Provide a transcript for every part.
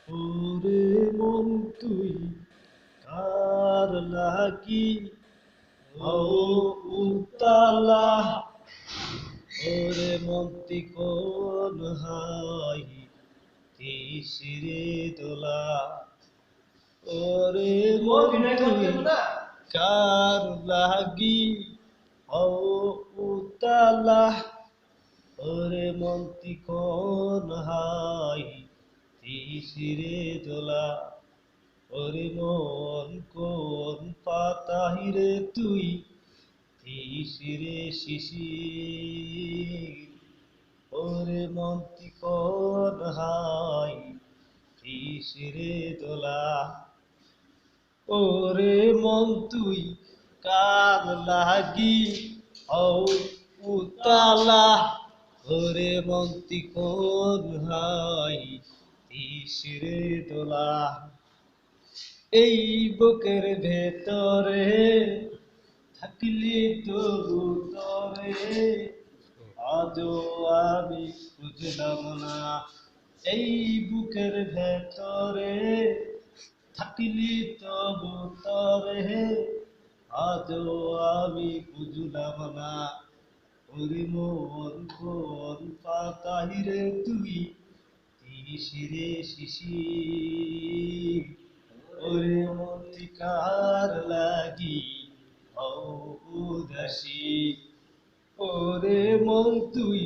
ওরে মন তুই কার লাগি হও উতালা ওরে মন্তি কোন হাই তিসিরে দোলা ওরে মন তুই কার লাগি হও উতালা ওরে মন্তি কোন হাই তিসিরে দোলা ওরে মন কোন পাতাহিরে তুই তিসিরে শিশির ওরে মন্তি কোন হাই তিসিরে দোলা ওরে মন তুই কার লাগি হও উতালা ওরে মন্তি কোন হাই তিসিরে দোলা এই বুকের ভেতরে থাকলি তবু তরে আজও আমি বুঝলাম না এই বুকের ভেতরে থাকলি তবু তরে আজও আমি বুঝলাম না ওরে মন কোন পাতাহিরে তুই তিসিরে শিশির ওরে মতি কার লাগি হও উদাসী ওরে মন তুই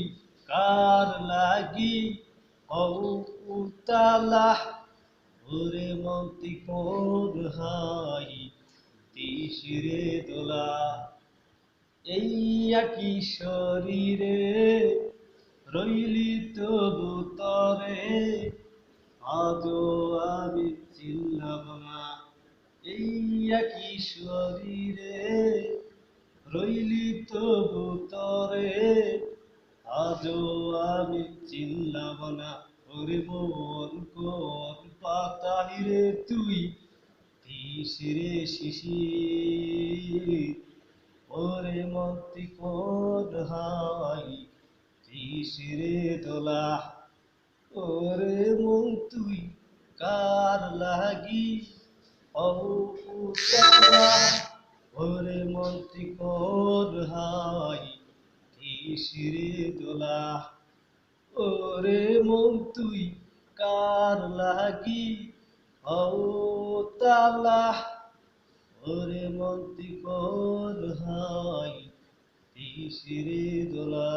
কার লাগি হও উতালা ওরে মন্তি কোন হাই তিসিরে দোলা এই একই শরীরে রইলি তবু তরে আজও আমি চিনলাম না এই একই শরীরে রইলি তবু তরে আজও আমি চিনলাম না ওরে মন কোন পাতাহিরে তুই তিসিরে শিশির ওরে মন্তি কোন হাই তিসিরে দোলা ওরে মন তুই কার লাগি হও উতালা ওরে মন্তি কোন হাই তিসিরে দোলা ওরে মন তুই কার লাগি হও উতালা ওরে মন্তি কোন হাই তিসিরে দোলা